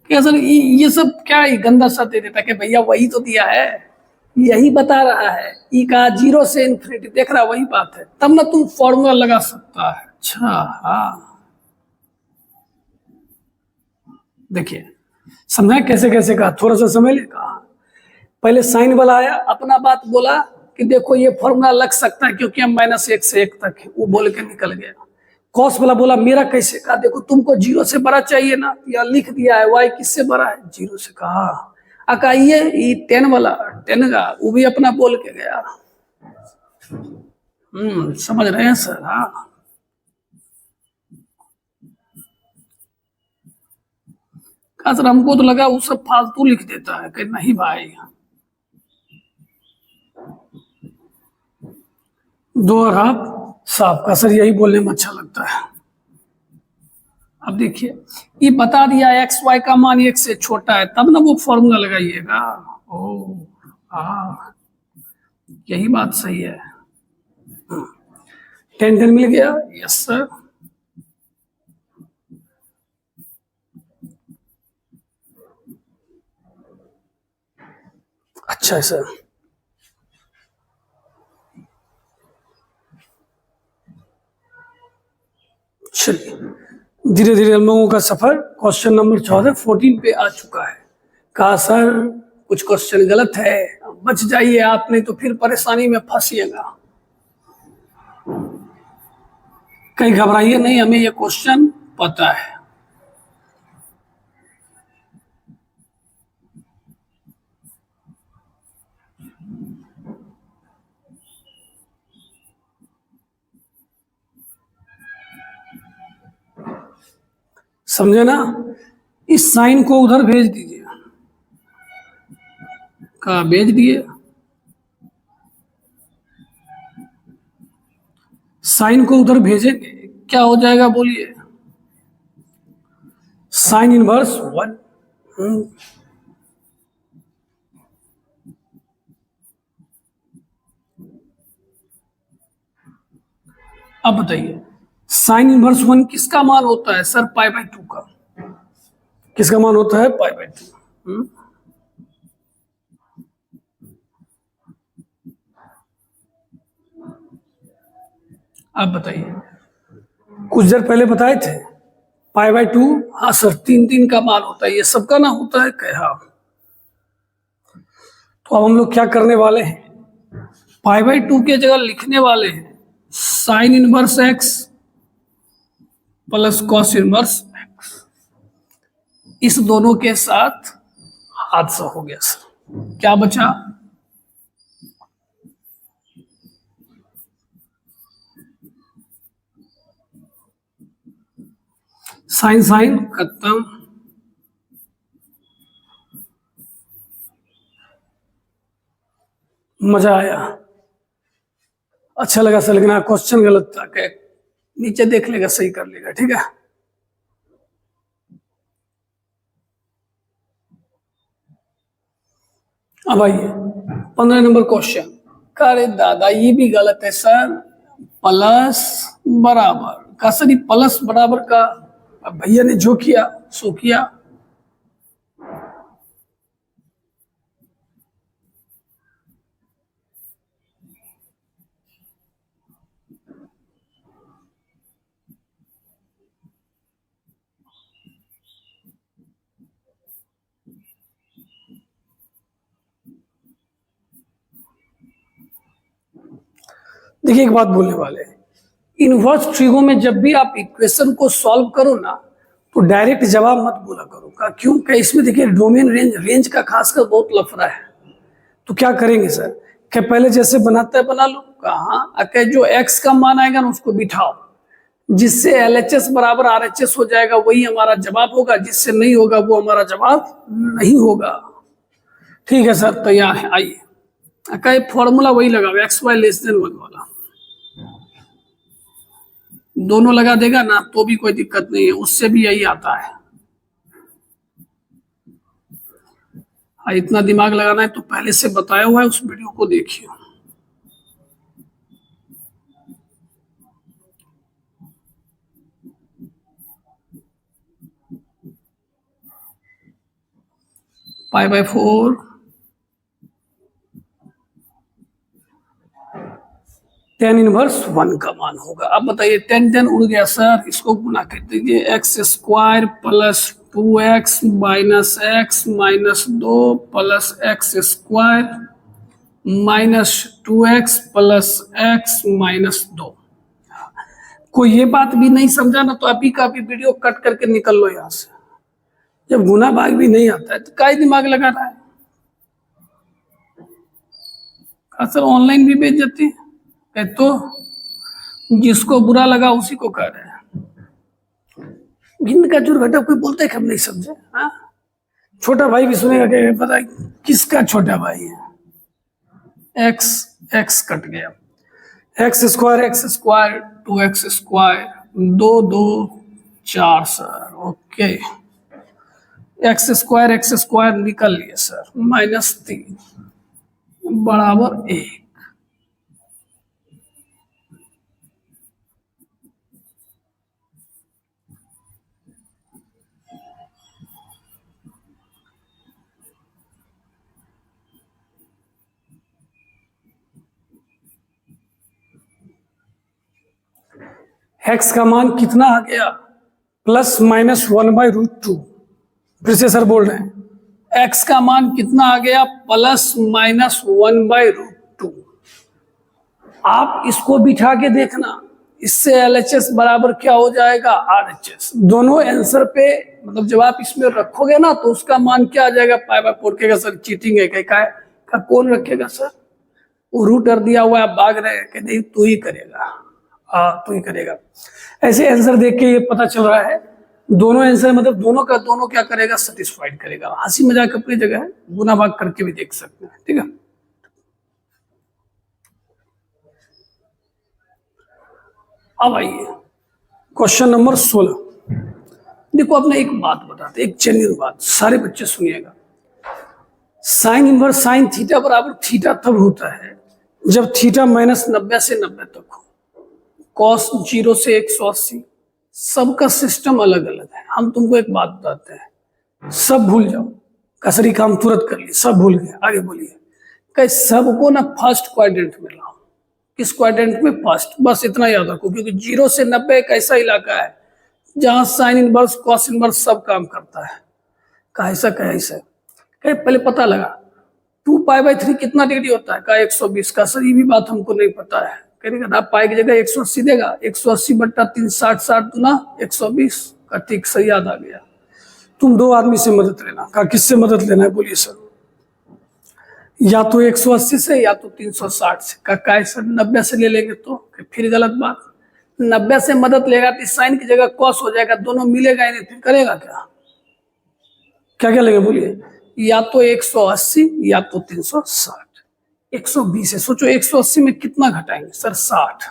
क्या सर ये सब क्या गंदा सा दे देता कि भैया वही तो दिया है, यही बता रहा है। ई का 0 से इन्फिनिटी देख रहा, वही बात है, तब ना तुम फॉर्मूला लगा सकता है। अच्छा हाँ, देखिए समझा कैसे कैसे कहा, थोड़ा सा समझ ले। कहा पहले साइन वाला आया, अपना बात बोला कि देखो ये फॉर्मूला लग सकता है क्योंकि हम -1 से 1 तक है, वो बोल के निकल गया। कॉस वाला बोला मेरा कैसे, कहा देखो तुमको 0 से बड़ा चाहिए ना, या लिख दिया है y किससे बड़ा है, 0 से। कहा अका ये 10 वाला 10 का वो भी अपना बोल के गया। समझ रहे हैं सर। हाँ कहा सर हमको तो लगा वो सब फालतू लिख देता है, कि नहीं भाई। 2 और हाफ साफ का सर, यही बोलने में अच्छा लगता है। अब देखिए ये बता दिया एक्स वाई का मान 1 से छोटा है, तब ना वो फॉर्मूला लगाइएगा। ओ हाँ यही बात सही है। 10 मिल गया, यस सर। अच्छा है सर। चलिए धीरे धीरे हम लोगों का सफर क्वेश्चन नंबर 14 पे आ चुका है। कहा सर कुछ क्वेश्चन गलत है, बच जाइए आप, नहीं तो फिर परेशानी में फंसिएगा। कहीं घबराइए नहीं, हमें ये क्वेश्चन पता है। समझे ना, इस साइन को उधर भेज दीजिए। कहा भेज दिए, साइन को उधर भेजेंगे, क्या हो जाएगा बोलिए, साइन इनवर्स 1। अब बताइए साइन इनवर्स 1 किसका मान होता है सर, π/2 का। किसका मान होता है, π/2। अब बताइए कुछ देर पहले बताए थे π/2, हाँ सर 3 का मान होता है, ये सबका ना होता है क्या। हाँ तो अब हम लोग क्या करने वाले हैं, π/2 के जगह लिखने वाले हैं sine inverse x plus cos inverse x। इस दोनों के साथ हादसा हो गया सर, क्या बचा, साइन साइन खत्म। मजा आया, अच्छा लगा सर, लेकिन क्वेश्चन गलत था, क्या नीचे देख लेगा सही कर लेगा, ठीक है। अब आइए 15 नंबर क्वेश्चन। अरे दादा ये भी गलत है सर, प्लस बराबर का, सर ये प्लस बराबर का, अब भैया ने जो किया सो किया। देखिए एक बात बोलने वाले हैं, इनवर्स ट्रिगो में जब भी आप इक्वेशन को सॉल्व करो ना, तो डायरेक्ट जवाब मत बोला करो। का क्यों, क्या इसमें देखिए डोमेन रेंज का खासकर बहुत लफड़ा है। तो क्या करेंगे सर, क्या पहले जैसे बनाता है बना लो, कहा क्या जो x का मान आएगा ना उसको बिठाओ, जिससे LHS बराबर RHS हो जाएगा, वही हमारा जवाब होगा, जिससे नहीं होगा वो हमारा जवाब नहीं होगा। ठीक है सर, तैयार है, आइए। क्या फॉर्मूला वही लगाओ, XY लेस देन 1 वाला, दोनों लगा देगा ना तो भी कोई दिक्कत नहीं है, उससे भी यही आता है। इतना दिमाग लगाना है तो पहले से बताया हुआ है, उस वीडियो को देखिए। π/4 tan इनवर्स 1 का मान होगा। अब बताइए, tan उड़ गया सर, इसको गुना कर दीजिए, x² plus 2x minus x minus 2 plus x² minus 2x plus x minus 2। कोई ये बात भी नहीं समझा ना तो अभी का भी वीडियो कट करके निकल लो यहाँ से। जब गुना भाग भी नहीं आता है तो क्या दिमाग लगा रहा है? सर ऑनलाइन भी भेज देते हैं, तो जिसको बुरा लगा उसी को कह रहे हैं। भिन्न का जुड़ घटा कोई बोलता है कि हम नहीं समझे। हाँ, छोटा भाई भी सुनेगा कि पता किसका छोटा भाई है। x कट गया, x² 2x², 2 2 4 sir, okay. x² निकल लिए सर, -3 बराबर 1। x का मान कितना आ गया? ±1/√2। फिर से सर बोल रहे हैं, x का मान कितना आ गया? ±1/√2। आप इसको बिठा के देखना, इससे LHS बराबर क्या हो जाएगा? RHS। दोनों आंसर पे मतलब जब आप इसमें रखोगे ना तो उसका मान क्या आ जाएगा? π/4 के। सर चीटिंग है क्या? कौन रखेगा सर? वो रूटर दिया हुआ है, आप भाग रहे हैं कि नहीं तू ही करेगा। हाँ तू ही करेगा। ऐसे आंसर देख के ये पता चल रहा है दोनों आंसर मतलब दोनों का दोनों क्या करेगा? सेटिस्फाइड करेगा। हंसी मजाक अपनी जगह है, गुना भाग करके भी देख सकते हैं। ठीक है, अब आइए क्वेश्चन नंबर 16। देखो अपने एक बात बताते, एक जेन्युइन बात, सारे बच्चे सुनिएगा। साइन इनवर्स साइन थीटा बराबर थीटा तब होता है जब थीटा -90 से 90 तक हो, कॉस 0 से 180। सबका सिस्टम अलग अलग है। हम तुमको एक बात बताते हैं, सब भूल जाओ, कसरी काम तुरंत कर ली, सब भूल गए। आगे बोलिए। कहीं सबको ना फर्स्ट क्वाड्रेंट में लाओ। किस क्वाड्रेंट में? फर्स्ट। बस इतना याद रखो, क्योंकि 0 से 90 एक ऐसा इलाका है जहां साइन इनवर्स कॉस इनवर्स सब काम करता है। कैसा कहीं पहले पता लगा 2π/3 कितना डिग्री होता है? 120 का। सर ये भी बात हमको नहीं पता है। कहेगा आप पाई की जगह 180 देगा, 180/3 60 60 दूना 120 का। ठीक, सही याद आ गया। तुम दो आदमी से मदद लेना। कहा किससे मदद लेना है? बोलिए सर। या तो 180 से या तो 360 से। कहा सर 90 से ले लेंगे तो? फिर गलत बात। 90 से मदद लेगा तो साइन की जगह कॉस हो जाएगा, दोनों मिलेगा ही नहीं, फिर करेगा क्या? क्या क्या लेंगे बोलिए? या तो 180 या तो 360। 120 है, सोचो 180 में कितना घटाएंगे? सर 60।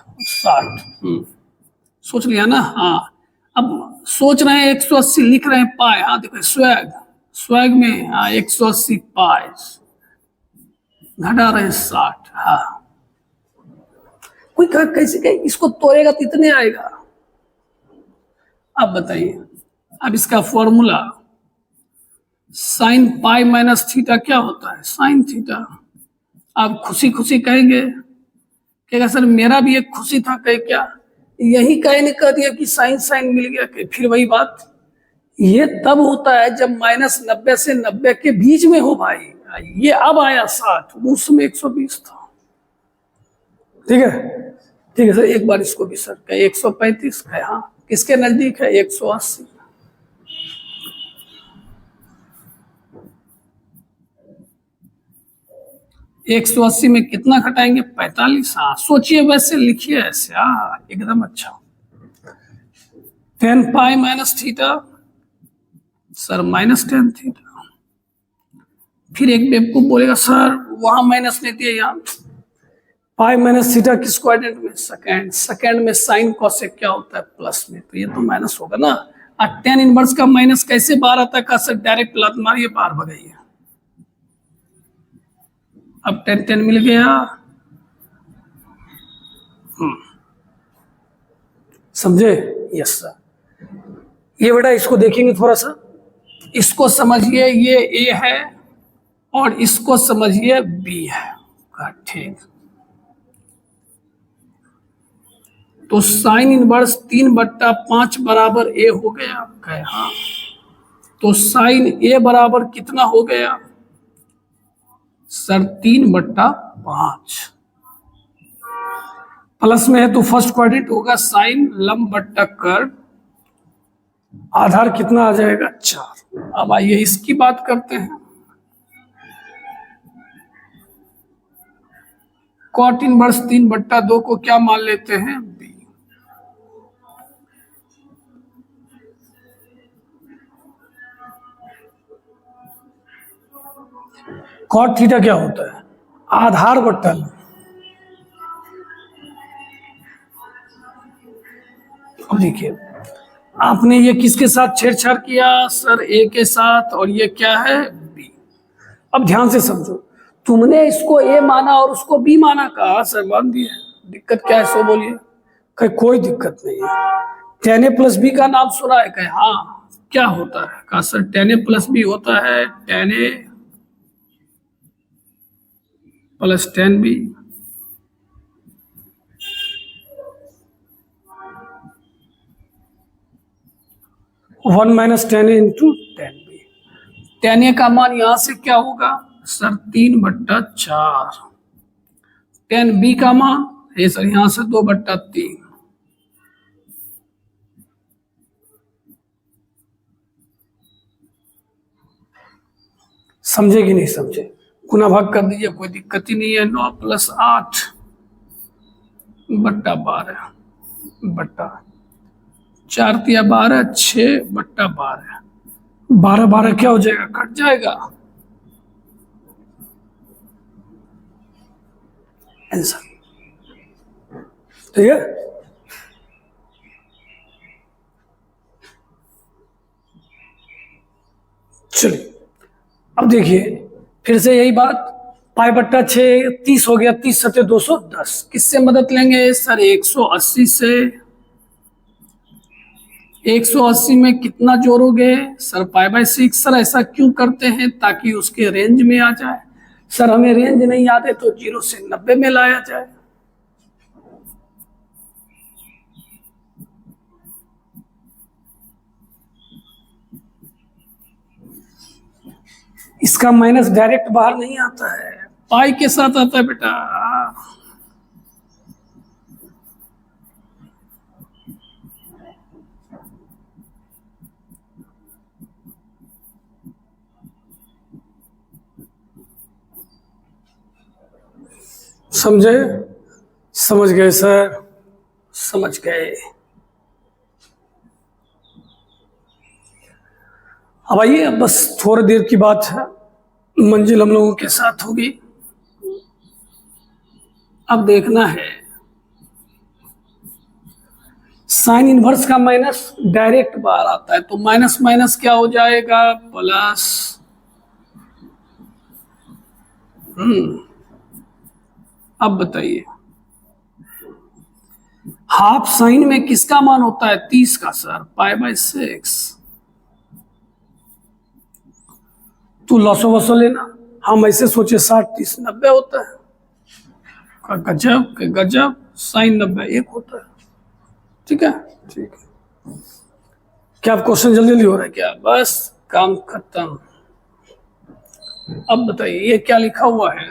सोच लिया ना? हाँ, अब सोच रहे हैं 180, लिख रहे हैं पाए। हाँ देखो स्वैग में, हाँ 180 पाए, घटा रहे हैं 60। हाँ, कोई कहा कैसे कहे इसको तोड़ेगा तो इतने आएगा। अब बताइए, अब इसका formula sine pi minus theta क्या होता है? Sine theta. आप खुशी खुशी कहेंगे सर मेरा भी एक खुशी था, कहे क्या यही कहे ने कह दिया कि साइन साइन मिल गया। कि फिर वही बात, ये तब होता है जब -90 से 90 के बीच में हो भाई। ये अब आया 60, उसमें 120 था। ठीक है सर, एक बार इसको भी सर कहे 135 है। हाँ, किसके नजदीक है? 180। 180 में कितना घटाएंगे? 45। हाँ सोचिए, वैसे लिखिए ऐसे। हाँ एकदम अच्छा। tan pi minus theta sir minus tan theta. फिर एक बेवकूफ बोलेगा सर वहां माइनस नहीं दिया, यहाँ पाई माइनस थीटा किस क्वाड्रेंट में? सेकंड। सेकंड में साइन कोसेक क्या होता है? प्लस में, तो ये तो माइनस होगा ना। और tan इनवर्स का माइनस कैसे बाहर आता है? का सर डायरेक्ट लात मारिए, बाहर भगाइए। अब tan मिल गया। समझे? Yes sir. ये बेटा इसको देखेंगे थोड़ा सा, इसको समझिए, ये ए है और इसको समझिए बी है। ठीक, तो साइन इनवर्स 3/5 बराबर ए हो गया। हाँ, तो साइन ए बराबर कितना हो गया सर? 3/5। प्लस में है तो फर्स्ट क्वाड्रेंट होगा साइन लंब बट्टा कर्व। आधार कितना आ जाएगा? 4। अब आइए इसकी बात करते हैं। कॉट इनवर्स 3/2 को क्या मान लेते हैं? बी। कॉट थीटा क्या होता है? आधार बट्टा लंब। अब देखिए, आपने ये किसके साथ छेड़छाड़ किया सर? ए के साथ, और ये क्या है? बी। अब ध्यान से समझो, तुमने इसको ए माना और उसको बी माना। कहा सर मान दिया, दिक्कत क्या है सो बोलिए। कहे कोई दिक्कत नहीं है। tan a प्लस बी का नाम सुना है? कहे हाँ। क्या होता है? कहा sir tan a plus B होता है tan a plus tan b। 1 minus tan a into tan b। tan a का मान यहां से क्या होगा सर? 3/4। tan b का मान है सर यहां से 2/3। समझे कि नहीं समझे? गुना भाग कर दीजिए, कोई दिक्कत ही नहीं है। 9 + 8 बट्टा 12 बट्टा 4 × 12 6/12। 12 क्या हो जाएगा? कट जाएगा। आंसर ठीक है। चलिए अब देखिए फिर से यही बात। π/6 30 हो गया। 30 × 7 = 210। किससे मदद लेंगे सर? 180 से। 180 में कितना जोड़ोगे सर? π/6। सर ऐसा क्यों करते हैं? ताकि उसके रेंज में आ जाए। सर हमें रेंज नहीं याद है तो 0 से 90 में लाया जाए। इसका माइनस डायरेक्ट बाहर नहीं आता है, पाई के साथ आता है बेटा। समझे? समझ गए सर? समझ गए। अब आइए, बस थोड़ी देर की बात है, मंजिल हम लोगों के साथ होगी। अब देखना है साइन इनवर्स का माइनस डायरेक्ट बाहर आता है, तो माइनस माइनस क्या हो जाएगा? प्लस। अब बताइए हाफ साइन में किसका मान होता है? 30 का सर, π/6। तू लॉसो वसो लेना। हम ऐसे सोचे 60 30 90 होता है। गजब के गजब, साइन 90 1 होता है। ठीक है, ठीक है। क्या आप क्वेश्चन जल्दी जल्दी हो रहा है क्या? बस काम खत्म। अब बताइए ये क्या लिखा हुआ है?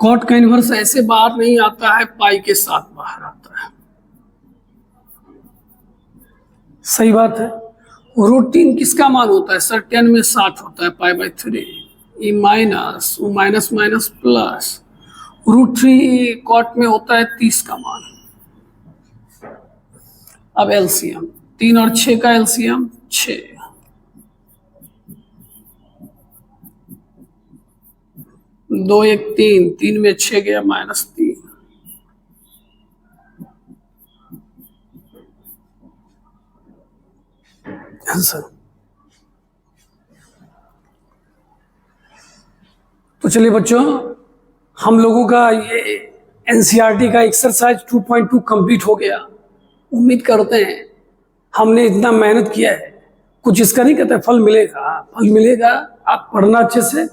कॉट का इनवर्स ऐसे बाहर नहीं आता है, पाई के साथ बाहर आता है। सही बात है। रूट 3 किसका मान होता है सर? 10 में 60 होता है, π/3 ई minus minus minus plus √3 cot में होता है 30 का मान। अब एलसीएम 3 और 6 का एलसीएम 6, 2 1 3, 3 में 6 गया -3, आंसर। तो चलिए बच्चों, हम लोगों का ये एनसीईआरटी का एक्सरसाइज 2.2 कंप्लीट हो गया। उम्मीद करते हैं हमने इतना मेहनत किया है, कुछ इसका नहीं कहते फल मिलेगा, फल मिलेगा। आप पढ़ना अच्छे से,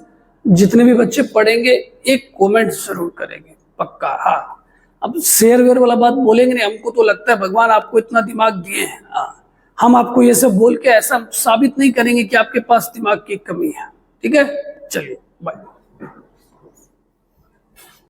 जितने भी बच्चे पढ़ेंगे एक कमेंट जरूर करेंगे पक्का। हाँ, अब शेयर वेयर वाला बात बोलेंगे नहीं, हमको तो लगता है भगवान आपको इतना दिमाग दिए हैं। हाँ, हम आपको ये सब बोल के ऐसा साबित नहीं करेंगे कि आपके पास दिमाग की कमी है। ठीक है, चलिए बाय।